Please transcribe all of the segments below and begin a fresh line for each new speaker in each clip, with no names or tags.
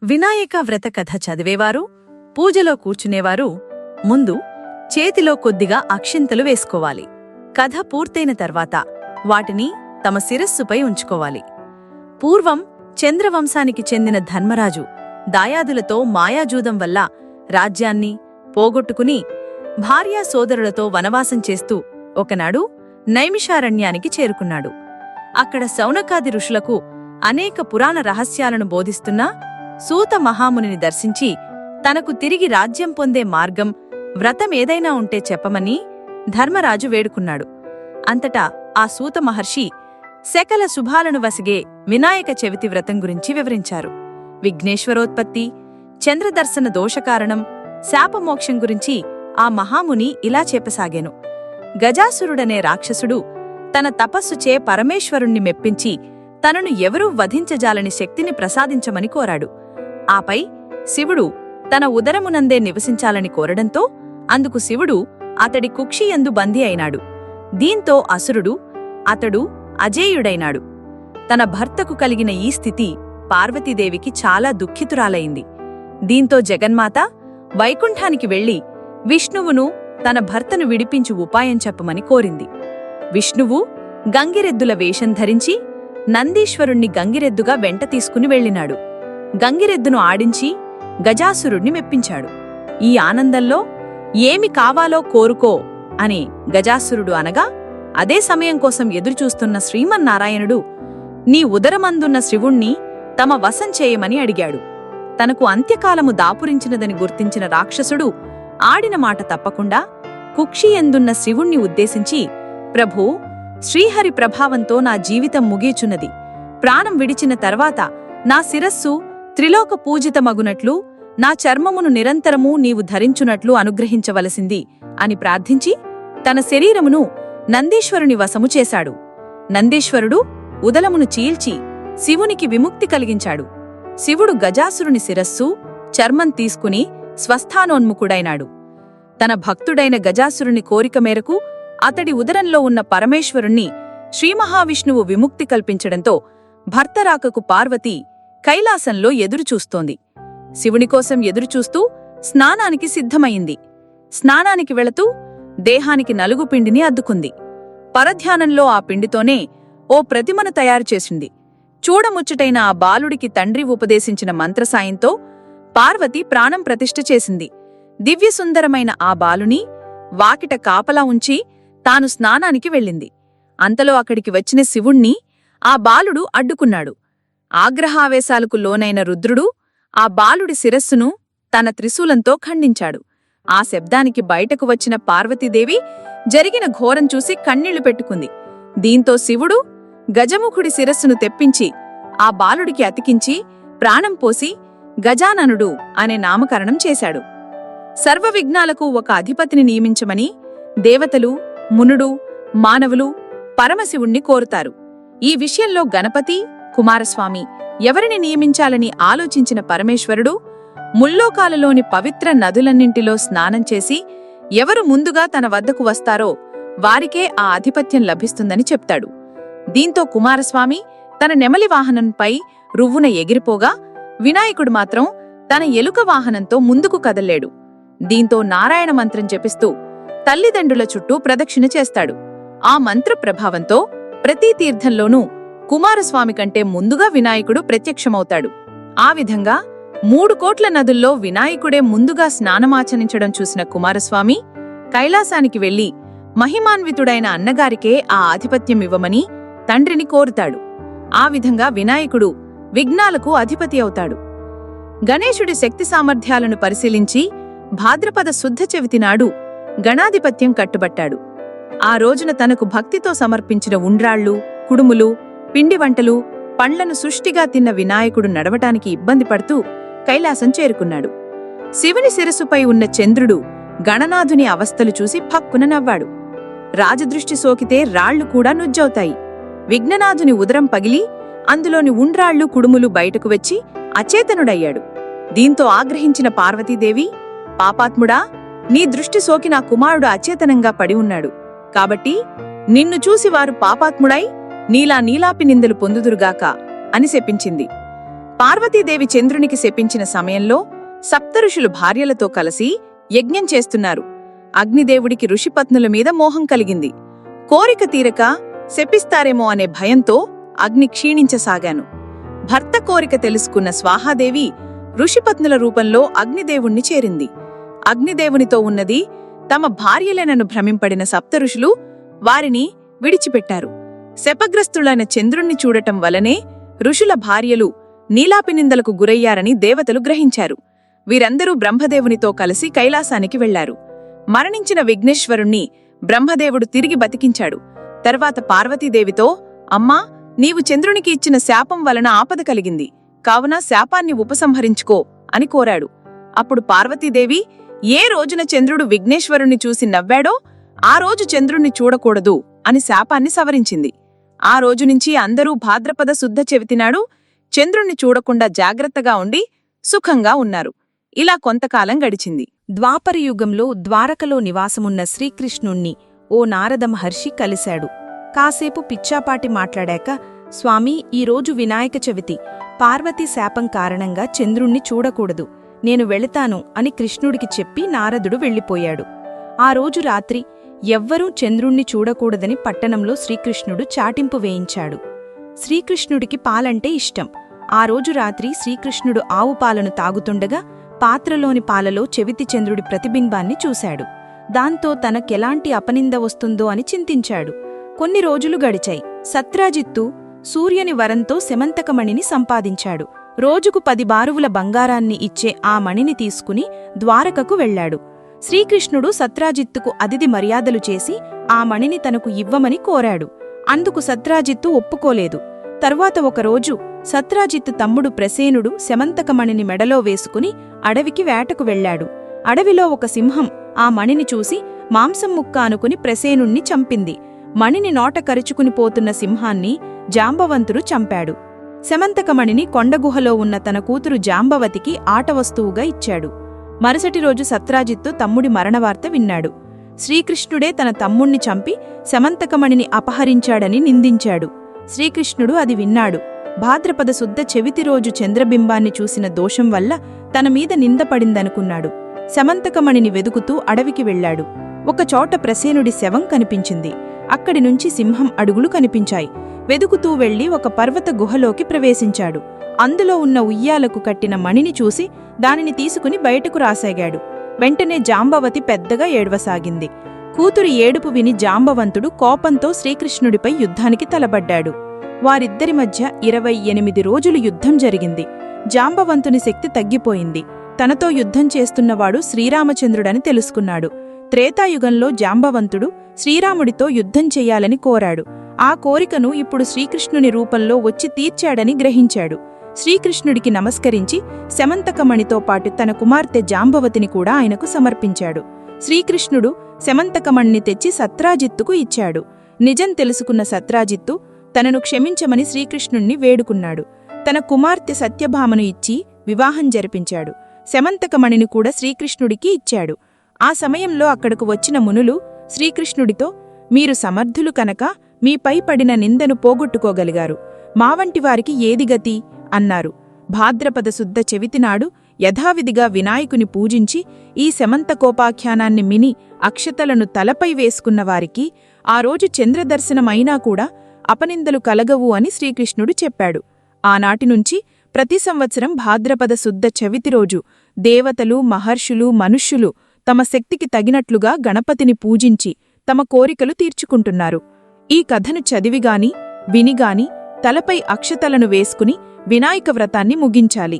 వినాయక వ్రత కథ చదివేవారు, పూజలో కూర్చునేవారు ముందు చేతిలో కొద్దిగా అక్షింతలు వేసుకోవాలి. కథ పూర్తయిన తర్వాత వాటిని తమ శిరస్సుపై ఉంచుకోవాలి. పూర్వం చంద్రవంశానికి చెందిన ధర్మరాజు దాయాదులతో మాయాజూదం వల్ల రాజ్యాన్ని పోగొట్టుకుని భార్యా సోదరులతో వనవాసం చేస్తూ ఒకనాడు నైమిషారణ్యానికి చేరుకున్నాడు. అక్కడ శౌనకాది ఋషులకు అనేక పురాణ రహస్యాలను బోధిస్తున్న సూత మహామునిని దర్శించి తనకు తిరిగి రాజ్యం పొందే మార్గం, వ్రతం ఏదైనా ఉంటే చెప్పమని ధర్మరాజు వేడుకున్నాడు. అంతటా ఆ సూత మహర్షి సకల శుభాలను వసిగే వినాయక చవితి వ్రతం గురించి వివరించారు. విఘ్నేశ్వరోత్పత్తి, చంద్రదర్శన దోషకారణం, శాపమోక్షం గురించి ఆ మహాముని ఇలా చెప్పసాగాను. గజాసురుడనే రాక్షసుడు తన తపస్సుచే పరమేశ్వరుణ్ణి మెప్పించి తనను ఎవరూ వధించజాలని శక్తిని ప్రసాదించమని కోరాడు. ఆపై శివుడు తన ఉదరమునందే నివసించాలని కోరడంతో అందుకు శివుడు అతడి కుక్షియందు బందీ అయినాడు. దీంతో అసురుడు అతడు అజేయుడైనాడు. తన భర్తకు కలిగిన ఈ స్థితి పార్వతీదేవికి చాలా దుఃఖితురాలైంది. దీంతో జగన్మాత వైకుంఠానికి వెళ్లి విష్ణువును తన భర్తను విడిపించు ఉపాయం చెప్పమని కోరింది. విష్ణువు గంగిరెద్దుల వేషం ధరించి నందీశ్వరుణ్ణి గంగిరెద్దుగా వెంట తీసుకుని వెళ్ళినాడు. గంగిరెద్దును ఆడించి గజాసురుణ్ణి మెప్పించాడు. ఈ ఆనందంలో ఏమి కావాలో కోరుకో అని గజాసురుడు అనగా, అదే సమయం కోసం ఎదురుచూస్తున్న శ్రీమన్నారాయణుడు నీ ఉదరమందున్న శివుణ్ణి తమ వశం చేయమని అడిగాడు. తనకు అంత్యకాలము దాపురించినదని గుర్తించిన రాక్షసుడు ఆడిన మాట తప్పకుండా కుక్షియందున్న శివుణ్ణి ఉద్దేశించి, ప్రభూ, శ్రీహరి ప్రభావంతో నా జీవితం ముగియుచున్నది. ప్రాణం విడిచిన తర్వాత నా శిరస్సు త్రిలోక పూజితమగునట్లు, నా చర్మమును నిరంతరమూ నీవు ధరించునట్లు అనుగ్రహించవలసింది అని ప్రార్థించి తన శరీరమును నందీశ్వరుని వశము చేశాడు. నందీశ్వరుడు ఉదలమును చీల్చి శివునికి విముక్తి కలిగించాడు. శివుడు గజాసురుని శిరస్సు, చర్మం తీసుకుని స్వస్థానోన్ముఖుడైనాడు. తన భక్తుడైన గజాసురుని కోరిక మేరకు అతడి ఉదరంలో ఉన్న పరమేశ్వరుణ్ణి శ్రీమహావిష్ణువు విముక్తి కల్పించడంతో భర్తరాకకు పార్వతి కైలాసంలో ఎదురుచూస్తోంది. శివునికోసం ఎదురుచూస్తూ స్నానానికి సిద్ధమయింది. స్నానానికి వెళతూ దేహానికి నలుగు పిండిని అద్దుకుంది. పరధ్యానంలో ఆ పిండితోనే ఓ ప్రతిమను తయారుచేసింది. చూడముచ్చటైన ఆ బాలుడికి తండ్రి ఉపదేశించిన మంత్రసాయంతో పార్వతి ప్రాణం ప్రతిష్ఠ చేసింది. దివ్యసుందరమైన ఆ బాలుని వాకిట కాపలా ఉంచి తాను స్నానానికి వెళ్ళింది. అంతలో అక్కడికి వచ్చిన శివుణ్ణి ఆ బాలుడు అడ్డుకున్నాడు. ఆగ్రహావేశాలకు లోనైన రుద్రుడు ఆ బాలుడి శిరస్సును తన త్రిశూలంతో ఖండించాడు. ఆ శబ్దానికి బయటకు వచ్చిన పార్వతీదేవి జరిగిన ఘోరం చూసి కన్నీళ్లు పెట్టుకుంది. దీంతో శివుడు గజముఖుడి శిరస్సును తెప్పించి ఆ బాలుడికి అతికించి ప్రాణం పోసి గజాననుడు అనే నామకరణం చేశాడు. సర్వవిఘ్నాలకు ఒక అధిపతిని నియమించమని దేవతలు, మునుడు, మానవులు పరమశివుణ్ణి కోరుతారు. ఈ విషయంలో గణపతి, కుమారస్వామి ఎవరిని నియమించాలని ఆలోచించిన పరమేశ్వరుడు ముల్లోకాలలోని పవిత్ర నదులన్నింటిలో స్నానం చేసి ఎవరు ముందుగా తన వద్దకు వస్తారో వారికే ఆ ఆధిపత్యం లభిస్తుందని చెప్తాడు. దీంతో కుమారస్వామి తన నెమలి వాహనంపై రువ్వున ఎగిరిపోగా వినాయకుడు మాత్రం తన ఎలుక వాహనంతో ముందుకు కదల్లేడు. దీంతో నారాయణ మంత్రం జపిస్తూ తల్లిదండ్రుల చుట్టూ ప్రదక్షిణ చేస్తాడు. ఆ మంత్ర ప్రభావంతో ప్రతి తీర్థంలోనూ కుమారస్వామి కంటే ముందుగా వినాయకుడు ప్రత్యక్షమవుతాడు. ఆ విధంగా 3 కోట్ల నదుల్లో వినాయకుడే ముందుగా స్నానమాచరించడం చూసిన కుమారస్వామి కైలాసానికి వెళ్లి మహిమాన్వితుడైన అన్నగారికే ఆ ఆధిపత్యం ఇవ్వమని తండ్రిని కోరుతాడు. ఆ విధంగా వినాయకుడు విఘ్నాలకు అధిపతి అవుతాడు. గణేశుడి శక్తి సామర్థ్యాలను పరిశీలించి భాద్రపద శుద్ధ చవితి నాడు గణాధిపత్యం కట్టుబట్టాడు. ఆ రోజున తనకు భక్తితో సమర్పించిన ఉండ్రాళ్లు, కుడుములు, పిండి వంటలు, పండ్లను సుష్టిగా తిన్న వినాయకుడు నడవటానికి ఇబ్బంది పడుతూ కైలాసం చేరుకున్నాడు. శివుని శిరస్సుపై ఉన్న చంద్రుడు గణనాథుని అవస్థలు చూసి ఫక్కున నవ్వాడు. రాజదృష్టి సోకితే రాళ్లు కూడా నుజ్జవుతాయి. విఘ్ననాథుని ఉదరం పగిలి అందులోని ఉండ్రాళ్లు, కుడుములు బయటకు వచ్చి అచేతనుడయ్యాడు. దీంతో ఆగ్రహించిన పార్వతీదేవి, పాపాత్ముడా, నీ దృష్టి సోకి నా కుమారుడు అచేతనంగా పడి ఉన్నాడు. కాబట్టి నిన్ను చూసి వారు పాపాత్ముడై నీలా నీలాపి నిందలు పొందుదురుగాక అని శపించింది.
పార్వతీదేవి చంద్రునికి శపించిన సమయంలో సప్తఋషులు భార్యలతో కలిసి యజ్ఞం చేస్తున్నారు. అగ్నిదేవుడికి ఋషిపత్నుల మీద మోహం కలిగింది. కోరిక తీరక శపిస్తారేమో అనే భయంతో అగ్ని క్షీణించసాగాను. భర్త కోరిక తెలుసుకున్న స్వాహాదేవి ఋషిపత్నుల రూపంలో అగ్నిదేవుణ్ణి చేరింది. అగ్నిదేవునితో ఉన్నది తమ భార్యలేనను భ్రమింపడిన సప్తఋషులు వారిని విడిచిపెట్టారు. శపగ్రస్తులైన చంద్రుణ్ణి చూడటం వలనే ఋషుల భార్యలు నీలాపినిందలకు గురయ్యారని దేవతలు గ్రహించారు. వీరందరూ బ్రహ్మదేవునితో కలిసి కైలాసానికి వెళ్లారు. మరణించిన విఘ్నేశ్వరుణ్ణి బ్రహ్మదేవుడు తిరిగి బతికించాడు. తర్వాత పార్వతీదేవితో, అమ్మా, నీవు చంద్రునికి ఇచ్చిన శాపం వలన ఆపద కలిగింది, కావున శాపాన్ని ఉపసంహరించుకో అని కోరాడు. అప్పుడు పార్వతీదేవి ఏ రోజున చంద్రుడు విఘ్నేశ్వరుణ్ణి చూసి నవ్వాడో ఆ రోజు చంద్రుణ్ణి చూడకూడదు అని శాపాన్ని సవరించింది. ఆ రోజునుంచి అందరూ భాద్రపద శుద్ధ చెవితినాడు చంద్రుణ్ణి చూడకుండా జాగ్రత్తగా ఉండి సుఖంగా ఉన్నారు. ఇలా కొంతకాలం గడిచింది.
ద్వాపరయుగంలో ద్వారకలో నివాసమున్న శ్రీకృష్ణుణ్ణి ఓ నారద మహర్షి కలిశాడు. కాసేపు పిచ్చాపాటి మాట్లాడాక, స్వామీ, ఈరోజు వినాయక చవితి, పార్వతీ శాపం కారణంగా చంద్రుణ్ణి చూడకూడదు, నేను వెళతాను అని కృష్ణుడికి చెప్పి నారదుడు వెళ్ళిపోయాడు. ఆ రోజు రాత్రి ఎవ్వరూ చంద్రుణ్ణి చూడకూడదని పట్టణంలో శ్రీకృష్ణుడు చాటింపు వేయించాడు. శ్రీకృష్ణుడికి పాలంటే ఇష్టం. ఆ రోజు రాత్రి శ్రీకృష్ణుడు ఆవు పాలను తాగుతుండగా పాత్రలోని పాలలో చెవితి చంద్రుడి ప్రతిబింబాన్ని చూశాడు. దాంతో తనకెలాంటి అపనింద వస్తుందో అని చింతించాడు. కొన్ని రోజులు గడిచాయి. సత్రాజిత్తు సూర్యుని వరంతో శమంతకమణిని సంపాదించాడు. రోజుకు 10 బారువుల బంగారాన్ని ఇచ్చే ఆ మణిని తీసుకుని ద్వారకకు వెళ్లాడు. శ్రీకృష్ణుడు సత్రాజిత్తుకు అతిథి మర్యాదలు చేసి ఆ మణిని తనకు ఇవ్వమని కోరాడు. అందుకు సత్రాజిత్తు ఒప్పుకోలేదు. తరువాత ఒకరోజు సత్రాజిత్తు తమ్ముడు ప్రసేనుడు శమంతకమణిని మెడలో వేసుకుని అడవికి వేటకు వెళ్లాడు. అడవిలో ఒక సింహం ఆ మణిని చూసి మాంసం ముక్క అనుకుని ప్రసేనుణ్ణి చంపింది. మణిని నోట కరుచుకుని పోతున్న సింహాన్ని జాంబవంతుడు చంపాడు. శమంతకమణిని కొండగుహలో ఉన్న తన కూతురు జాంబవతికి ఆటవస్తువుగా ఇచ్చాడు. మరుసటి రోజు సత్రాజిత్తు తమ్ముడి మరణవార్త విన్నాడు. శ్రీకృష్ణుడే తన తమ్ముణ్ణి చంపి శమంతకమణిని అపహరించాడని నిందించాడు. శ్రీకృష్ణుడు అది విన్నాడు. భాద్రపద శుద్ధ చెవితి రోజు చంద్రబింబాన్ని చూసిన దోషం వల్ల తన మీద నిందపడిందనుకున్నాడు. శమంతకమణిని వెదుకుతూ అడవికి వెళ్లాడు. ఒకచోట ప్రసేనుడి శవం కనిపించింది. అక్కడి నుంచి సింహం అడుగులు కనిపించాయి. వెదుకుతూ వెళ్లి ఒక పర్వత గుహలోకి ప్రవేశించాడు. అందులో ఉన్న ఉయ్యాలకు కట్టిన మణిని చూసి దానిని తీసుకుని బయటకు రాసాగాడు. వెంటనే జాంబవతి పెద్దగా ఏడవసాగింది. కూతురి ఏడుపు విని జాంబవంతుడు కోపంతో శ్రీకృష్ణుడిపై యుద్ధానికి తలబడ్డాడు. వారిద్దరి మధ్య 28 రోజులు యుద్ధం జరిగింది. జాంబవంతుని శక్తి తగ్గిపోయింది. తనతో యుద్ధం చేస్తున్నవాడు శ్రీరామచంద్రుడని తెలుసుకున్నాడు. త్రేతాయుగంలో జాంబవంతుడు శ్రీరాముడితో యుద్ధం చెయ్యాలని కోరాడు. ఆ కోరికను ఇప్పుడు శ్రీకృష్ణుని రూపంలో వచ్చి తీర్చాడని గ్రహించాడు. శ్రీకృష్ణుడికి నమస్కరించి శమంతకమణితో పాటు తన కుమార్తె జాంబవతిని కూడా ఆయనకు సమర్పించాడు. శ్రీకృష్ణుడు శమంతకమణిని తెచ్చి సత్రాజిత్తుకు ఇచ్చాడు. నిజం తెలుసుకున్న సత్రాజిత్తు తనను క్షమించమని శ్రీకృష్ణుణ్ణి వేడుకున్నాడు. తన కుమార్తె సత్యభామను ఇచ్చి వివాహం జరిపించాడు. శమంతకమణిని కూడా శ్రీకృష్ణుడికి ఇచ్చాడు. ఆ సమయంలో అక్కడకు వచ్చిన మునులు శ్రీకృష్ణుడితో, మీరు సమర్థులు కనుక మీపై పడిన నిందను పోగొట్టుకోగలిగారు. మావంటివారికి ఏది గతి అన్నారు. భాద్రపద శుద్ధ చెవితినాడు యథావిధిగా వినాయకుని పూజించి ఈ శమంతకోపాఖ్యానాన్ని మిని అక్షతలను తలపై వేసుకున్నవారికి ఆ రోజు చంద్రదర్శనమైనా కూడా అపనిందలు కలగవు అని శ్రీకృష్ణుడు చెప్పాడు. ఆనాటినుంచి ప్రతి సంవత్సరం భాద్రపద శుద్ధ చవితి రోజు దేవతలు, మహర్షులు, మనుష్యులు తమ శక్తికి తగినట్లుగా గణపతిని పూజించి తమ కోరికలు తీర్చుకుంటున్నారు. ఈ కథను చదివిగాని వినిగాని తలపై అక్షతలను వేసుకుని వినాయక వ్రతాన్ని ముగించాలి.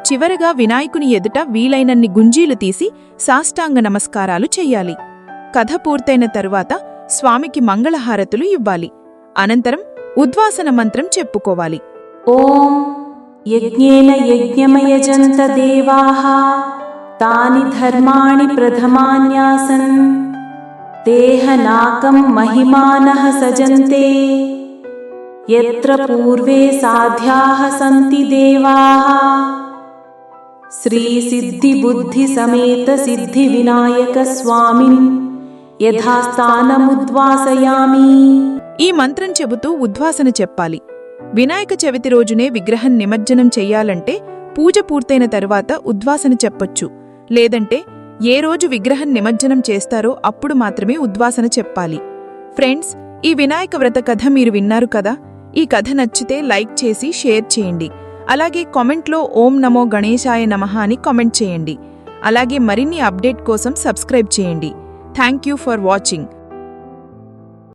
చివరగా వినాయకుని ఎదుట వీలైనన్ని గుంజీలు తీసి సాష్టాంగ నమస్కారాలు చెయ్యాలి. కథ పూర్తయిన తరువాత స్వామికి మంగళహారతులు ఇవ్వాలి. అనంతరం ఉద్వాసన మంత్రం చెప్పుకోవాలి.
ఓం యజ్ఞేన యజ్ఞమయజంత దేవాః తాని ధర్మాణి ప్రథమాన్యాసన్ దేహనాకం మహిమానః సజంతే యత్ర పూర్వే సాధ్యాః సంతి దేవాః శ్రీ సిద్ధి బుద్ధి సమేత సిద్ధి వినాయక స్వామిన్ యథాస్థానముద్వాసయామి.
ఈ మంత్రం చెబుతూ ఉద్వాసన చెప్పాలి. వినాయక చవితి రోజునే విగ్రహం నిమజ్జనం చెయ్యాలంటే పూజ పూర్తయిన తరువాత ఉద్వాసన చెప్పొచ్చు, లేదంటే ఏ రోజు విగ్రహం నిమజ్జనం చేస్తారో అప్పుడు మాత్రమే ఉద్వాసన చెప్పాలి. ఫ్రెండ్స్, ఈ వినాయక వ్రత కథ మీరు విన్నారు కదా. ఈ కథ నచ్చితే లైక్ చేసి షేర్ చేయండి. అలాగే కామెంట్లో ఓం నమో గణేశాయ నమః అని కామెంట్ చేయండి. అలాగే మరిన్ని అప్డేట్ కోసం సబ్స్క్రైబ్ చేయండి. Thank you for watching.